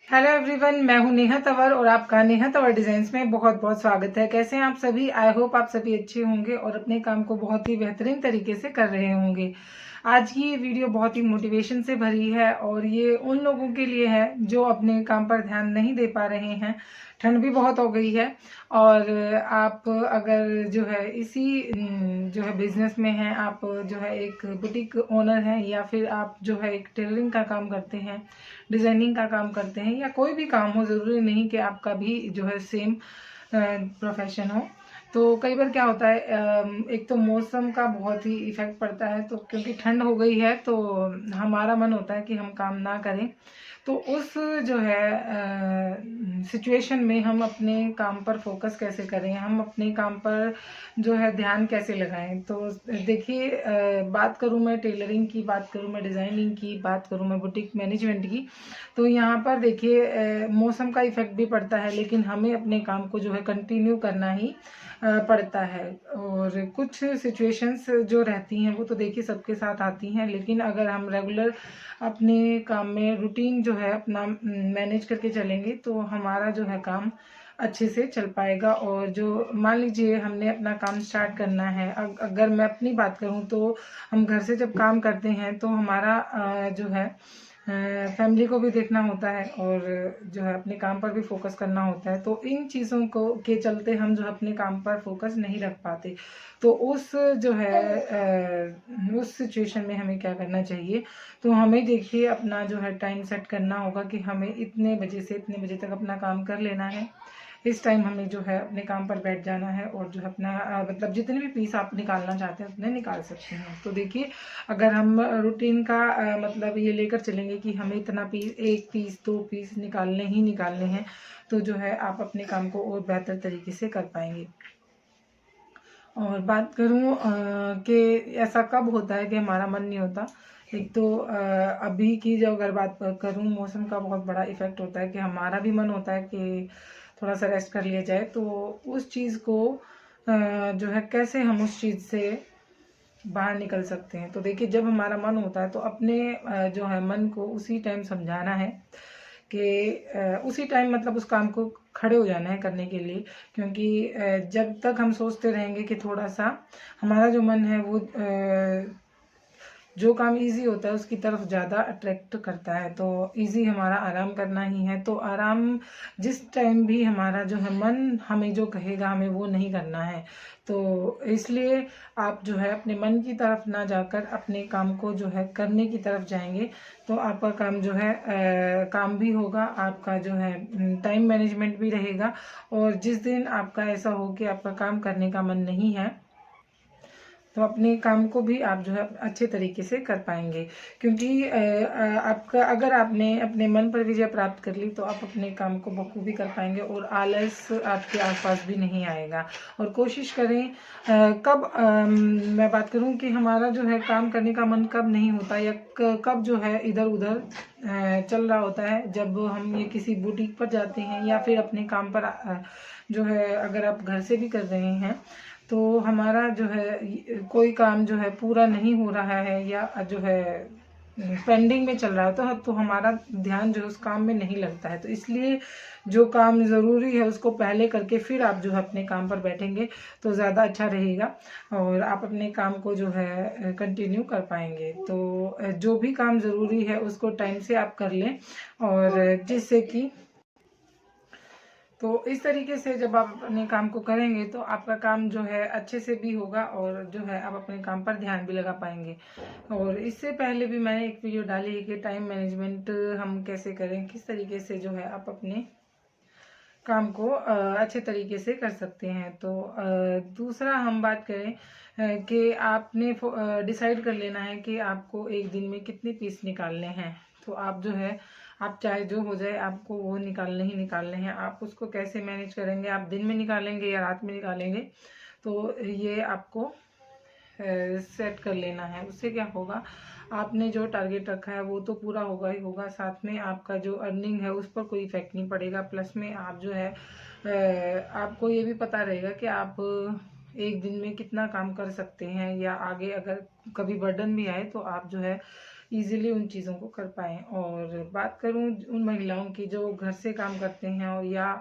Hello everyone, मैं हूं नेहा तंवर और आपका नेहा तंवर डिजाइन्स में बहुत बहुत स्वागत है। कैसे हैं आप सभी? आई होप आप सभी अच्छे होंगे और अपने काम को बहुत ही बेहतरीन तरीके से कर रहे होंगे। आज की ये वीडियो बहुत ही मोटिवेशन से भरी है और ये उन लोगों के लिए है जो अपने काम पर ध्यान नहीं दे पा रहे हैं। ठंड भी बहुत हो गई है और आप अगर जो है इसी जो है बिजनेस में हैं, आप जो है एक बुटीक ओनर हैं या फिर आप जो है एक टेलरिंग का काम करते हैं, डिजाइनिंग का काम करते हैं या कोई भी काम हो, ज़रूरी नहीं कि आपका भी जो है सेम प्रोफेशन हो। तो कई बार क्या होता है, एक तो मौसम का बहुत ही इफेक्ट पड़ता है, तो क्योंकि ठंड हो गई है तो हमारा मन होता है कि हम काम ना करें। तो उस जो है सिचुएशन में हम अपने काम पर फोकस कैसे करें, हम अपने काम पर जो है ध्यान कैसे लगाएं। तो देखिए, बात करूं मैं टेलरिंग की, बात करूं मैं डिज़ाइनिंग की, बात करूं मैं बुटीक मैनेजमेंट की, तो यहाँ पर देखिए मौसम का इफेक्ट भी पड़ता है, लेकिन हमें अपने काम को जो है कंटिन्यू करना ही पड़ता है। और कुछ सिचुएशंस जो रहती हैं वो तो देखिए सबके साथ आती हैं, लेकिन अगर हम रेगुलर अपने काम में रूटीन जो है अपना मैनेज करके चलेंगे तो हमारा जो है काम अच्छे से चल पाएगा। और जो मान लीजिए हमने अपना काम स्टार्ट करना है, अगर मैं अपनी बात करूं तो हम घर से जब काम करते हैं तो हमारा जो है फैमिली को भी देखना होता है और जो है अपने काम पर भी फोकस करना होता है। तो इन चीज़ों को के चलते हम जो अपने काम पर फोकस नहीं रख पाते। तो उस जो है उस सिचुएशन में हमें क्या करना चाहिए, तो हमें देखिए अपना जो है टाइम सेट करना होगा कि हमें इतने बजे से इतने बजे तक अपना काम कर लेना है। इस टाइम हमें जो है अपने काम पर बैठ जाना है और जो है अपना मतलब जितने भी पीस आप निकालना चाहते हैं उतने निकाल सकते हैं। तो देखिए, अगर हम रूटीन का मतलब ये लेकर चलेंगे कि हमें इतना पीस, एक पीस, दो पीस निकालने ही निकालने हैं, तो जो है आप अपने काम को और बेहतर तरीके से कर पाएंगे। और बात करूं कि ऐसा कब होता है कि हमारा मन नहीं होता। एक तो अभी की जो अगर बात करूं, मौसम का बहुत बड़ा इफेक्ट होता है कि हमारा भी मन होता है कि थोड़ा सा रेस्ट कर लिया जाए। तो उस चीज़ को जो है कैसे हम उस चीज़ से बाहर निकल सकते हैं। तो देखिए, जब हमारा मन होता है तो अपने जो है मन को उसी टाइम समझाना है कि उसी टाइम मतलब उस काम को खड़े हो जाना है करने के लिए। क्योंकि जब तक हम सोचते रहेंगे कि थोड़ा सा हमारा जो मन है वो जो काम इजी होता है उसकी तरफ ज़्यादा अट्रैक्ट करता है। तो इजी हमारा आराम करना ही है, तो आराम जिस टाइम भी हमारा जो है मन हमें जो कहेगा हमें वो नहीं करना है। तो इसलिए आप जो है अपने मन की तरफ ना जाकर अपने काम को जो है करने की तरफ जाएंगे तो आपका काम जो है काम भी होगा, आपका जो है टाइम मैनेजमेंट भी रहेगा। और जिस दिन आपका ऐसा हो कि आपका काम करने का मन नहीं है, तो अपने काम को भी आप जो है अच्छे तरीके से कर पाएंगे। क्योंकि आपका अगर आपने अपने मन पर विजय प्राप्त कर ली तो आप अपने काम को बखूबी कर पाएंगे और आलस आपके आसपास भी नहीं आएगा। और कोशिश करें कब मैं बात करूं कि हमारा जो है काम करने का मन कब नहीं होता या कब जो है इधर उधर चल रहा होता है, जब हम ये किसी बुटीक पर जाते हैं या फिर अपने काम पर जो है अगर आप घर से भी कर रहे हैं तो हमारा जो है कोई काम जो है पूरा नहीं हो रहा है या जो है पेंडिंग में चल रहा है तो हमारा ध्यान जो है उस काम में नहीं लगता है। तो इसलिए जो काम ज़रूरी है उसको पहले करके फिर आप जो है अपने काम पर बैठेंगे तो ज़्यादा अच्छा रहेगा और आप अपने काम को जो है कंटिन्यू कर पाएंगे। तो जो भी काम ज़रूरी है उसको टाइम से आप कर लें, और जिससे कि तो इस तरीके से जब आप अपने काम को करेंगे तो आपका काम जो है अच्छे से भी होगा और जो है आप अपने काम पर ध्यान भी लगा पाएंगे। और इससे पहले भी मैंने एक वीडियो डाली है कि टाइम मैनेजमेंट हम कैसे करें, किस तरीके से जो है आप अपने काम को अच्छे तरीके से कर सकते हैं। तो दूसरा हम बात करें कि आपने डिसाइड कर लेना है कि आपको एक दिन में कितने पीस निकालने हैं। तो आप जो है आप चाहे जो हो जाए आपको वो निकालने ही निकालने हैं। आप उसको कैसे मैनेज करेंगे, आप दिन में निकालेंगे या रात में निकालेंगे, तो ये आपको सेट कर लेना है। उससे क्या होगा, आपने जो टारगेट रखा है वो तो पूरा होगा ही होगा, साथ में आपका जो अर्निंग है उस पर कोई इफेक्ट नहीं पड़ेगा। प्लस में आप जो है आपको ये भी पता रहेगा कि आप एक दिन में कितना काम कर सकते हैं, या आगे अगर कभी बर्डन भी आए तो आप जो है इजीली उन चीज़ों को कर पाएँ। और बात करूँ उन महिलाओं की जो घर से काम करते हैं और या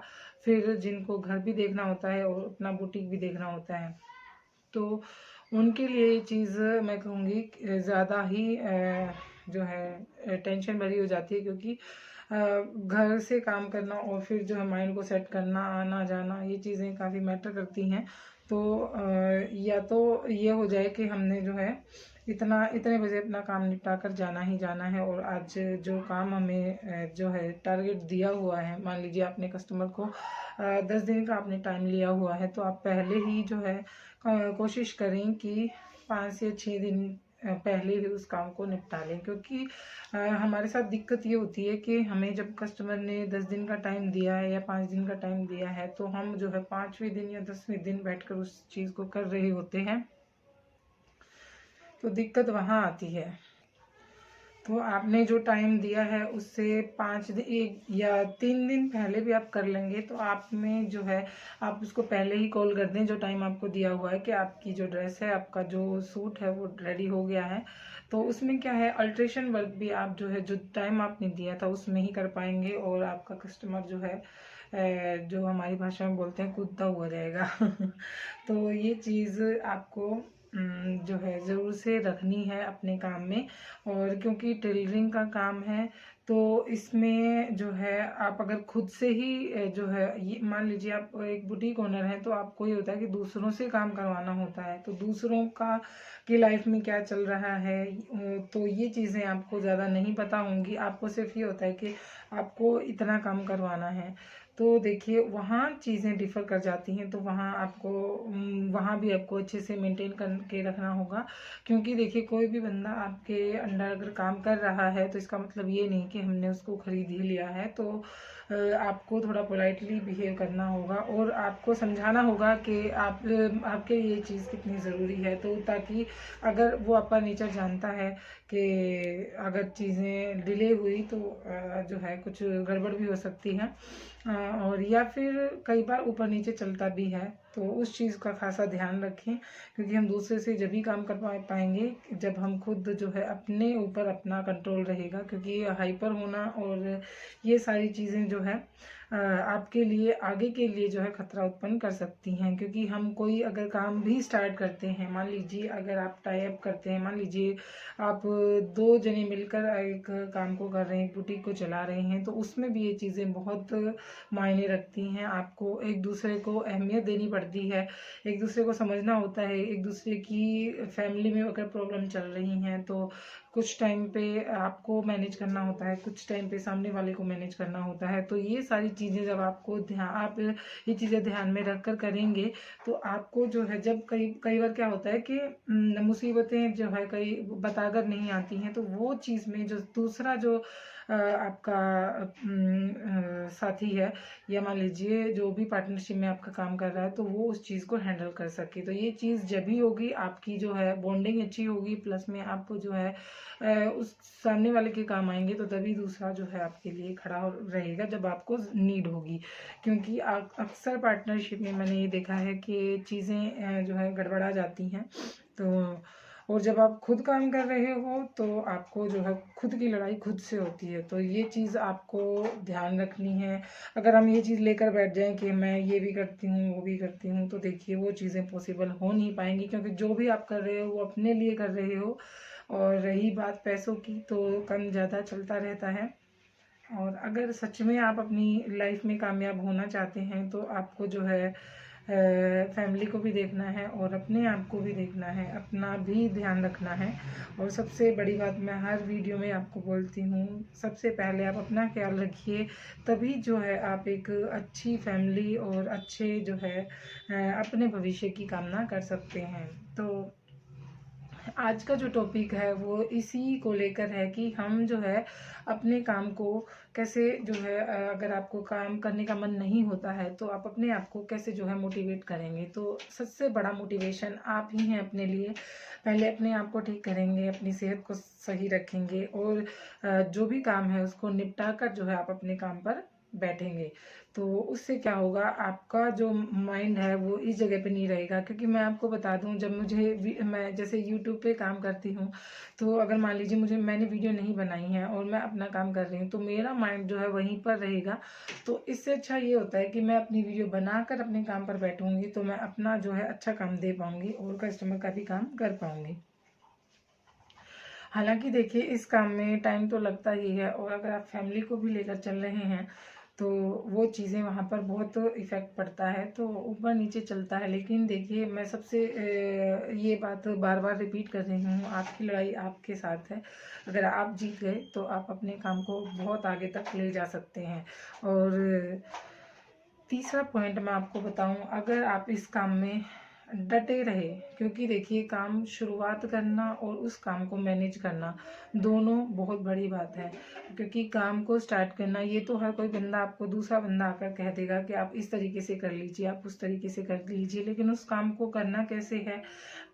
फिर जिनको घर भी देखना होता है और अपना बुटीक भी देखना होता है, तो उनके लिए ये चीज़ मैं कहूँगी ज़्यादा ही जो है टेंशन भरी हो जाती है, क्योंकि घर से काम करना और फिर जो है माइंड को सेट करना, आना जाना, ये चीज़ें काफ़ी मैटर करती हैं। तो या तो ये हो जाए कि हमने जो है इतने बजे अपना काम निपटा कर जाना ही जाना है, और आज जो काम हमें जो है टारगेट दिया हुआ है, मान लीजिए आपने कस्टमर को 10 दिन का आपने टाइम लिया हुआ है, तो आप पहले ही जो है कोशिश करें कि 5 से 6 दिन पहले ही उस काम को निपटा लें। क्योंकि हमारे साथ दिक्कत ये होती है कि हमें जब कस्टमर ने 10 दिन का टाइम दिया है या 5 दिन का टाइम दिया है, तो हम जो है 5वें दिन या 10वें दिन बैठकर उस चीज़ को कर रहे होते हैं, तो दिक्कत वहाँ आती है। तो आपने जो टाइम दिया है उससे 5 दिन 1 या 3 दिन पहले भी आप कर लेंगे, तो आप में जो है आप उसको पहले ही कॉल कर दें, जो टाइम आपको दिया हुआ है कि आपकी जो ड्रेस है, आपका जो सूट है वो रेडी हो गया है। तो उसमें क्या है, अल्ट्रेशन वर्क भी आप जो है जो टाइम आपने दिया था उसमें ही कर पाएंगे, और आपका कस्टमर जो है जो हमारी भाषा में बोलते हैं कूदता हुआ जाएगा। तो ये चीज़ आपको जो है ज़रूर से रखनी है अपने काम में। और क्योंकि टेलरिंग का काम है, तो इसमें जो है आप अगर खुद से ही जो है ये मान लीजिए आप एक बुटीक ओनर हैं, तो आपको ये होता है कि दूसरों से काम करवाना होता है, तो दूसरों का की लाइफ में क्या चल रहा है, तो ये चीज़ें आपको ज़्यादा नहीं पता होंगी। आपको सिर्फ ये होता है कि आपको इतना काम करवाना है। तो देखिए वहाँ चीज़ें डिफ़र कर जाती हैं, तो वहाँ आपको वहाँ भी आपको अच्छे से मेंटेन करके रखना होगा। क्योंकि देखिए कोई भी बंदा आपके अंडर अगर काम कर रहा है, तो इसका मतलब ये नहीं कि हमने उसको खरीद ही लिया है। तो आपको थोड़ा पोलाइटली बिहेव करना होगा, और आपको समझाना होगा कि आपके लिए ये चीज़ कितनी ज़रूरी है, तो ताकि अगर वो आपका नेचर जानता है कि अगर चीज़ें डिले हुई तो जो है कुछ गड़बड़ भी हो सकती है, और या फिर कई बार ऊपर नीचे चलता भी है, तो उस चीज़ का खासा ध्यान रखें। क्योंकि हम दूसरे से जब भी काम कर पाएंगे जब हम खुद जो है अपने ऊपर अपना कंट्रोल रहेगा। क्योंकि हाइपर होना और ये सारी चीज़ें जो है आपके लिए आगे के लिए जो है खतरा उत्पन्न कर सकती हैं। क्योंकि हम कोई अगर काम भी स्टार्ट करते हैं, मान लीजिए अगर आप टाई अप करते हैं, मान लीजिए आप 2 जने मिलकर एक काम को कर रहे हैं, बुटीक को चला रहे हैं, तो उसमें भी ये चीज़ें बहुत मायने रखती हैं। आपको एक दूसरे को अहमियत देनी पड़ती है, एक दूसरे को समझना होता है, एक दूसरे की फैमिली में अगर प्रॉब्लम चल रही हैं तो कुछ टाइम पे आपको मैनेज करना होता है, कुछ टाइम पे सामने वाले को मैनेज करना होता है। तो ये सारी चीज़ें जब आप ये चीज़ें ध्यान में रख कर करेंगे, तो आपको जो है जब कई कई बार क्या होता है कि मुसीबतें जो है कई बताकर नहीं आती हैं, तो वो चीज़ में जो दूसरा जो आपका साथी है, या मान लीजिए जो भी पार्टनरशिप में आपका काम कर रहा है, तो वो उस चीज़ को हैंडल कर सके। तो ये चीज़ जब भी होगी आपकी जो है बॉन्डिंग अच्छी होगी, प्लस में आप जो है उस सामने वाले के काम आएंगे, तो तभी दूसरा जो है आपके लिए खड़ा रहेगा जब आपको नीड होगी। क्योंकि अक्सर पार्टनरशिप में मैंने ये देखा है कि चीज़ें जो है गड़बड़ा जाती हैं। तो और जब आप खुद काम कर रहे हो, तो आपको जो है खुद की लड़ाई खुद से होती है। तो ये चीज़ आपको ध्यान रखनी है। अगर हम ये चीज़ लेकर बैठ जाएं कि मैं ये भी करती हूँ वो भी करती हूँ, तो देखिए वो चीज़ें पॉसिबल हो नहीं पाएंगी। क्योंकि जो भी आप कर रहे हो वो अपने लिए कर रहे हो। और रही बात पैसों की, तो कम ज़्यादा चलता रहता है। और अगर सच में आप अपनी लाइफ में कामयाब होना चाहते हैं, तो आपको जो है फैमिली को भी देखना है और अपने आप को भी देखना है, अपना भी ध्यान रखना है। और सबसे बड़ी बात मैं हर वीडियो में आपको बोलती हूँ, सबसे पहले आप अपना ख्याल रखिए, तभी जो है आप एक अच्छी फैमिली और अच्छे जो है अपने भविष्य की कामना कर सकते हैं। तो आज का जो टॉपिक है वो इसी को लेकर है कि हम जो है अपने काम को कैसे जो है अगर आपको काम करने का मन नहीं होता है, तो आप अपने आप को कैसे जो है मोटिवेट करेंगे। तो सबसे बड़ा मोटिवेशन आप ही हैं अपने लिए। पहले अपने आप को ठीक करेंगे, अपनी सेहत को सही रखेंगे, और जो भी काम है उसको निपटा कर जो है आप अपने काम पर बैठेंगे। तो उससे क्या होगा, आपका जो माइंड है वो इस जगह पे नहीं रहेगा। क्योंकि मैं आपको बता दूं, जब मैं जैसे यूट्यूब पे काम करती हूँ, तो अगर मान लीजिए मैंने वीडियो नहीं बनाई है और मैं अपना काम कर रही हूँ, तो मेरा माइंड जो है वहीं पर रहेगा। तो इससे अच्छा ये होता है कि मैं अपनी वीडियो बनाकर अपने काम पर बैठूंगी, तो मैं अपना जो है अच्छा काम दे पाऊंगी और कस्टमर का भी काम कर पाऊंगी। हालांकि देखिए, इस काम में टाइम तो लगता ही है, और अगर आप फैमिली को भी लेकर चल रहे हैं तो वो चीज़ें वहाँ पर बहुत इफ़ेक्ट पड़ता है, तो ऊपर नीचे चलता है। लेकिन देखिए, मैं सबसे ये बात बार बार रिपीट कर रही हूँ, आपकी लड़ाई आपके साथ है। अगर आप जीत गए तो आप अपने काम को बहुत आगे तक ले जा सकते हैं। और तीसरा पॉइंट मैं आपको बताऊं, अगर आप इस काम में डटे रहे, क्योंकि देखिए, काम शुरुआत करना और उस काम को मैनेज करना दोनों बहुत बड़ी बात है। क्योंकि काम को स्टार्ट करना, ये तो हर कोई बंदा, आपको दूसरा बंदा आकर कह देगा कि आप इस तरीके से कर लीजिए, आप उस तरीके से कर लीजिए, लेकिन उस काम को करना कैसे है,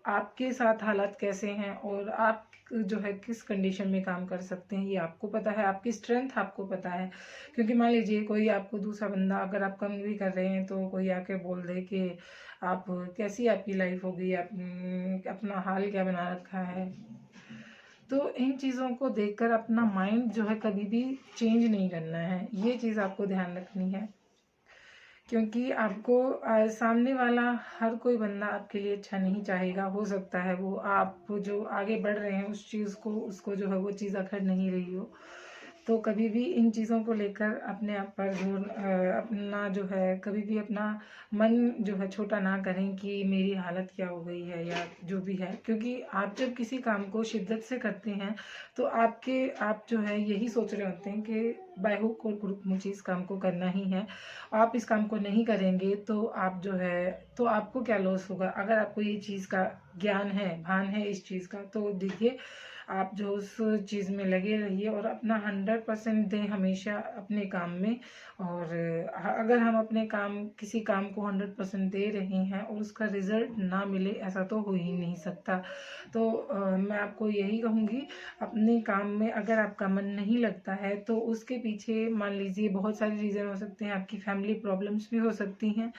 आपके साथ हालात कैसे हैं, और आप जो है किस कंडीशन में काम कर सकते हैं, ये आपको पता है। आपकी स्ट्रेंथ आपको पता है। क्योंकि मान लीजिए, कोई आपको दूसरा बंदा, अगर आप कम भी कर रहे हैं, तो कोई आके बोल दे कि आप कैसी आपकी लाइफ होगी, आप अपना हाल क्या बना रखा है। तो इन चीज़ों को देखकर अपना माइंड जो है कभी भी चेंज नहीं करना है, ये चीज़ आपको ध्यान रखनी है। क्योंकि आपको सामने वाला हर कोई बंदा आपके लिए अच्छा नहीं चाहेगा। हो सकता है वो आप जो आगे बढ़ रहे हैं उस चीज़ को, उसको जो है वो चीज़ अखर नहीं रही हो। तो कभी भी इन चीज़ों को लेकर अपने आप पर जोर अपना जो है, कभी भी अपना मन जो है छोटा ना करें कि मेरी हालत क्या हो गई है या जो भी है। क्योंकि आप जब किसी काम को शिद्दत से करते हैं, तो आप जो है यही सोच रहे होते हैं कि बाय हुक और क्रुक मुझे इस काम को करना ही है। आप इस काम को नहीं करेंगे तो आप जो है, तो आपको क्या लॉस होगा। अगर आपको ये चीज़ का ज्ञान है, भान है इस चीज़ का, तो देखिए, आप जो उस चीज़ में लगे रहिए और अपना 100% दें हमेशा अपने काम में। और अगर हम अपने किसी काम को 100% दे रहे हैं और उसका रिजल्ट ना मिले, ऐसा तो हो ही नहीं सकता। तो मैं आपको यही कहूँगी, अपने काम में अगर आपका मन नहीं लगता है, तो उसके पीछे मान लीजिए बहुत सारे रीज़न हो सकते हैं, आपकी फैमिली प्रॉब्लम्स भी हो सकती हैं।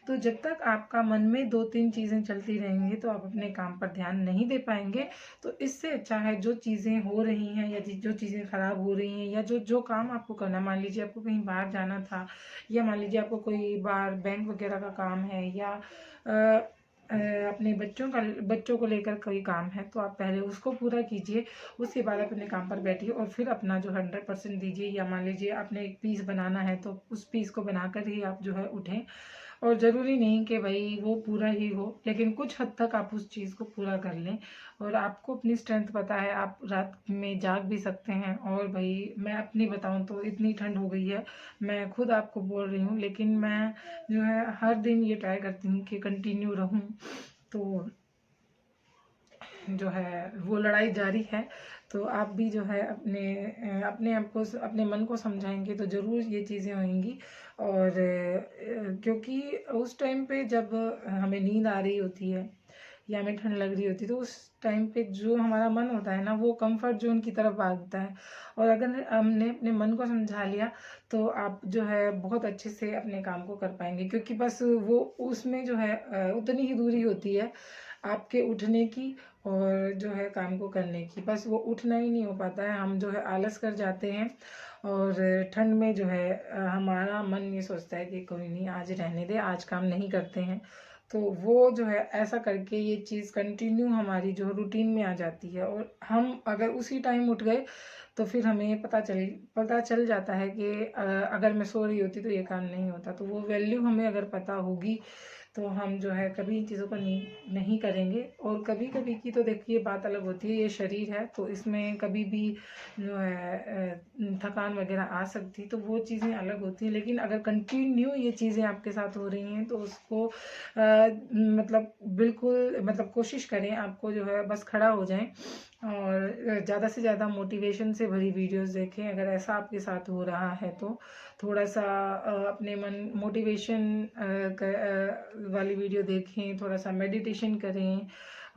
तो जब तक आपका मन में 2-3 चीज़ें चलती रहेंगी, तो आप अपने काम पर ध्यान नहीं दे पाएंगे। तो इससे अच्छा है, जो चीज़ें हो रही हैं या जो चीज़ें खराब हो रही हैं, या जो जो काम आपको करना, मान लीजिए आपको कहीं बाहर जाना था, या मान लीजिए आपको कोई बाहर बैंक वगैरह का काम है, या अपने बच्चों को लेकर कोई काम है, तो आप पहले उसको पूरा कीजिए। उसके बाद अपने काम पर बैठिए और फिर अपना जो 100% दीजिए। या मान लीजिए आपने एक पीस बनाना है, तो उस पीस को बनाकर ही आप जो है उठें। और ज़रूरी नहीं कि भाई वो पूरा ही हो, लेकिन कुछ हद तक आप उस चीज़ को पूरा कर लें। और आपको अपनी स्ट्रेंथ पता है, आप रात में जाग भी सकते हैं। और भाई, मैं अपनी बताऊं तो इतनी ठंड हो गई है, मैं खुद आपको बोल रही हूँ, लेकिन मैं जो है हर दिन ये ट्राई करती हूँ कि कंटिन्यू रहूँ। तो जो है वो लड़ाई जारी है। तो आप भी जो है अपने आप को, अपने मन को समझाएंगे तो ज़रूर ये चीज़ें होंगी। और क्योंकि उस टाइम पे जब हमें नींद आ रही होती है या हमें ठंड लग रही होती है, तो उस टाइम पे जो हमारा मन होता है ना, वो कंफर्ट जोन की तरफ भागता है। और अगर हमने अपने मन को समझा लिया, तो आप जो है बहुत अच्छे से अपने काम को कर पाएंगे। क्योंकि बस वो उसमें जो है उतनी ही दूरी होती है आपके उठने की और जो है काम को करने की। बस वो उठना ही नहीं हो पाता है, हम जो है आलस कर जाते हैं। और ठंड में जो है हमारा मन ये सोचता है कि कोई नहीं, आज रहने दे, आज काम नहीं करते हैं। तो वो जो है ऐसा करके ये चीज़ कंटिन्यू हमारी जो रूटीन में आ जाती है। और हम अगर उसी टाइम उठ गए, तो फिर हमें पता चल जाता है कि अगर मैं सो रही होती तो ये काम नहीं होता। तो वो वैल्यू हमें अगर पता होगी, तो हम जो है कभी इन चीज़ों को नहीं करेंगे। और कभी कभी की तो देखिए बात अलग होती है, ये शरीर है, तो इसमें कभी भी जो है थकान वगैरह आ सकती, तो वो चीज़ें अलग होती हैं। लेकिन अगर कंटिन्यू ये चीज़ें आपके साथ हो रही हैं, तो उसको मतलब बिल्कुल, मतलब कोशिश करें, आपको जो है बस खड़ा हो जाएं और ज़्यादा से ज़्यादा मोटिवेशन से भरी वीडियोस देखें। अगर ऐसा आपके साथ हो रहा है, तो थोड़ा सा अपने मन मोटिवेशन वाली वीडियो देखें, थोड़ा सा मेडिटेशन करें।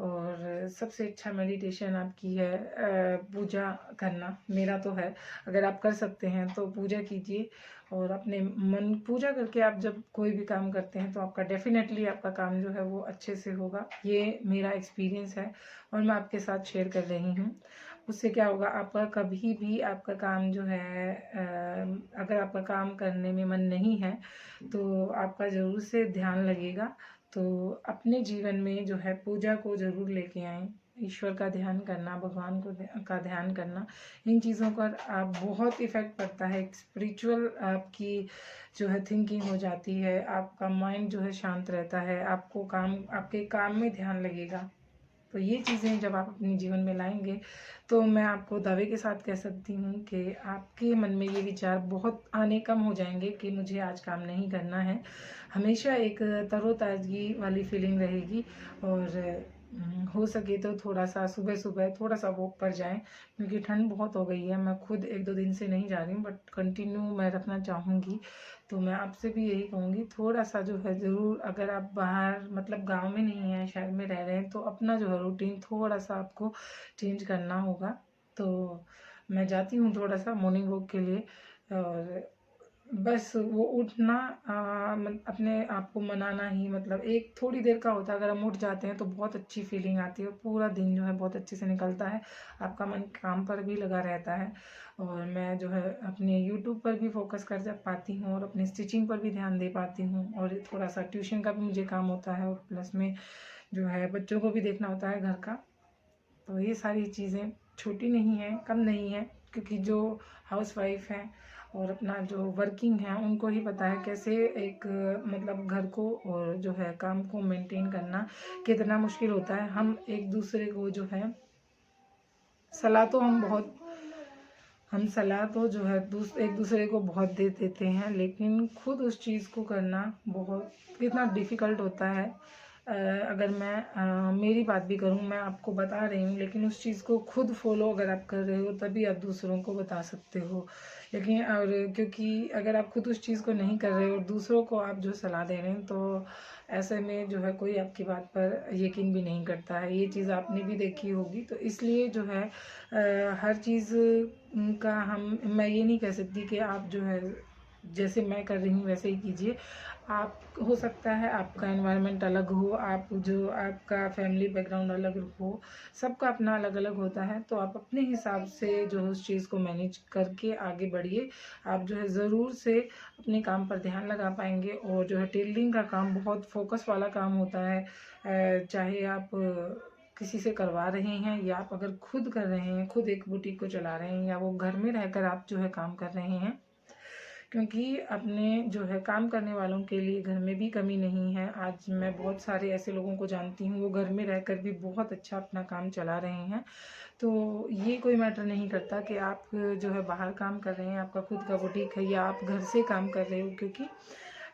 और सबसे अच्छा मेडिटेशन आपकी है पूजा करना, मेरा तो है। अगर आप कर सकते हैं तो पूजा कीजिए और अपने मन पूजा करके आप जब कोई भी काम करते हैं तो आपका डेफिनेटली आपका काम जो है वो अच्छे से होगा। ये मेरा एक्सपीरियंस है और मैं आपके साथ शेयर कर रही हूँ। उससे क्या होगा, आपका कभी भी आपका काम जो है अगर आपका काम करने में मन नहीं है तो आपका ज़रूर से ध्यान लगेगा। तो अपने जीवन में जो है पूजा को ज़रूर लेके आएँ। ईश्वर का ध्यान करना, भगवान को का ध्यान करना, इन चीज़ों पर आप बहुत इफ़ेक्ट पड़ता है। एक स्पिरिचुअल आपकी जो है थिंकिंग हो जाती है, आपका माइंड जो है शांत रहता है, आपको आपके काम में ध्यान लगेगा। तो ये चीज़ें जब आप अपने जीवन में लाएंगे तो मैं आपको दावे के साथ कह सकती हूँ कि आपके मन में ये विचार बहुत आने कम हो जाएंगे कि मुझे आज काम नहीं करना है। हमेशा एक तरोताज़गी वाली फीलिंग रहेगी। और हो सके तो थोड़ा सा सुबह सुबह थोड़ा सा वॉक पर जाएं, क्योंकि ठंड बहुत हो गई है। मैं खुद 1-2 दिन से नहीं जा रही हूँ, बट कंटिन्यू मैं रखना चाहूँगी। तो मैं आपसे भी यही कहूँगी, थोड़ा सा जो है ज़रूर, अगर आप बाहर मतलब गांव में नहीं हैं, शहर में रह रहे हैं, तो अपना जो है रूटीन थोड़ा सा आपको चेंज करना होगा। तो मैं जाती हूँ थोड़ा सा मॉर्निंग वॉक के लिए। और बस वो उठना अपने आप को मनाना ही, मतलब एक थोड़ी देर का होता है। अगर हम उठ जाते हैं तो बहुत अच्छी फीलिंग आती है, पूरा दिन जो है बहुत अच्छे से निकलता है, आपका मन काम पर भी लगा रहता है। और मैं जो है अपने यूट्यूब पर भी फोकस कर जा पाती हूँ और अपनी स्टिचिंग पर भी ध्यान दे पाती हूँ। और थोड़ा सा ट्यूशन का भी मुझे काम होता है, और प्लस में जो है बच्चों को भी देखना होता है घर का। तो ये सारी चीज़ें छोटी नहीं हैं, कम नहीं है, क्योंकि जो हाउस वाइफ हैं और अपना जो वर्किंग है उनको ही पता है कैसे एक मतलब घर को और जो है काम को मेंटेन करना कितना मुश्किल होता है। हम एक दूसरे को जो है सलाह तो जो है एक दूसरे को बहुत दे देते हैं, लेकिन खुद उस चीज़ को करना बहुत कितना डिफ़िकल्ट होता है। अगर मैं मेरी बात भी करूँ, मैं आपको बता रही हूँ, लेकिन उस चीज़ को खुद फॉलो अगर आप कर रहे हो तभी आप दूसरों को बता सकते हो। लेकिन और क्योंकि अगर आप खुद उस चीज़ को नहीं कर रहे हो और दूसरों को आप जो सलाह दे रहे हैं, तो ऐसे में जो है कोई आपकी बात पर यकीन भी नहीं करता है। ये चीज़ आपने भी देखी होगी। तो इसलिए जो है हर चीज़ का मैं ये नहीं कह सकती कि आप जो है जैसे मैं कर रही हूँ वैसे ही कीजिए। आप हो सकता है आपका एनवायरनमेंट अलग हो, आप जो आपका फैमिली बैकग्राउंड अलग हो, सबका अपना अलग अलग होता है। तो आप अपने हिसाब से जो है उस चीज़ को मैनेज करके आगे बढ़िए। आप जो है ज़रूर से अपने काम पर ध्यान लगा पाएंगे। और जो है टेलरिंग का काम बहुत फोकस वाला काम होता है। चाहे आप किसी से करवा रहे हैं या आप अगर खुद कर रहे हैं, खुद एक बुटीक को चला रहे हैं, या वो घर में रहकर आप जो है काम कर रहे हैं, क्योंकि अपने जो है काम करने वालों के लिए घर में भी कमी नहीं है। आज मैं बहुत सारे ऐसे लोगों को जानती हूँ, वो घर में रहकर भी बहुत अच्छा अपना काम चला रहे हैं। तो ये कोई मैटर नहीं करता कि आप जो है बाहर काम कर रहे हैं, आपका खुद का बुटीक है, या आप घर से काम कर रहे हो, क्योंकि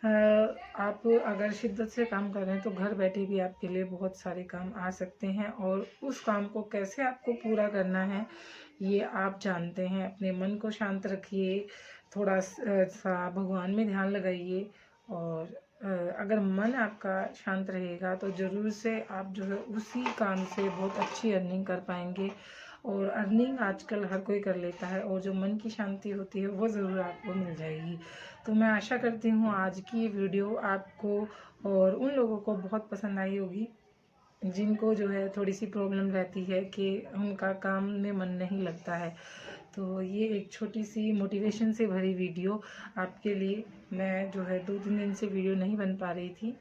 आप अगर शिद्दत से काम कर रहे हैं तो घर बैठे भी आपके लिए बहुत सारे काम आ सकते हैं। और उस काम को कैसे आपको पूरा करना है ये आप जानते हैं। अपने मन को शांत रखिए, थोड़ा सा भगवान में ध्यान लगाइए। और अगर मन आपका शांत रहेगा तो ज़रूर से आप जो है उसी काम से बहुत अच्छी अर्निंग कर पाएंगे। और अर्निंग आजकल हर कोई कर लेता है, और जो मन की शांति होती है वो ज़रूर आपको मिल जाएगी। तो मैं आशा करती हूँ आज की ये वीडियो आपको और उन लोगों को बहुत पसंद आई होगी जिनको जो है थोड़ी सी प्रॉब्लम रहती है कि उनका काम में मन नहीं लगता है। तो ये एक छोटी सी मोटिवेशन से भरी वीडियो आपके लिए। मैं जो है 2-3 दिन से वीडियो नहीं बन पा रही थी,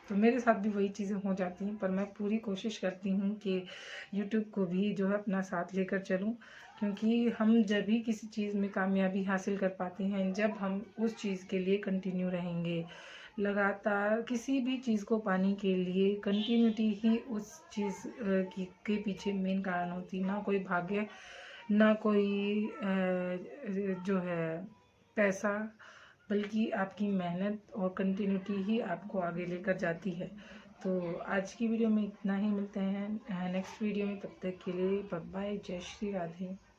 तो मेरे साथ भी वही चीज़ें हो जाती हैं, पर मैं पूरी कोशिश करती हूँ कि यूट्यूब को भी जो है अपना साथ लेकर चलूँ। क्योंकि हम जब भी किसी चीज़ में कामयाबी हासिल कर पाते हैं जब हम उस चीज़ के लिए कंटिन्यू रहेंगे। लगातार किसी भी चीज़ को पाने के लिए कंटिन्यूटी ही उस चीज़ के पीछे मेन कारण होती है। ना कोई भाग्य, ना कोई जो है पैसा, बल्कि आपकी मेहनत और कंटिन्यूटी ही आपको आगे लेकर जाती है। तो आज की वीडियो में इतना ही, मिलते हैं नेक्स्ट वीडियो में। तब तक के लिए बाय बाय, जय श्री राधे।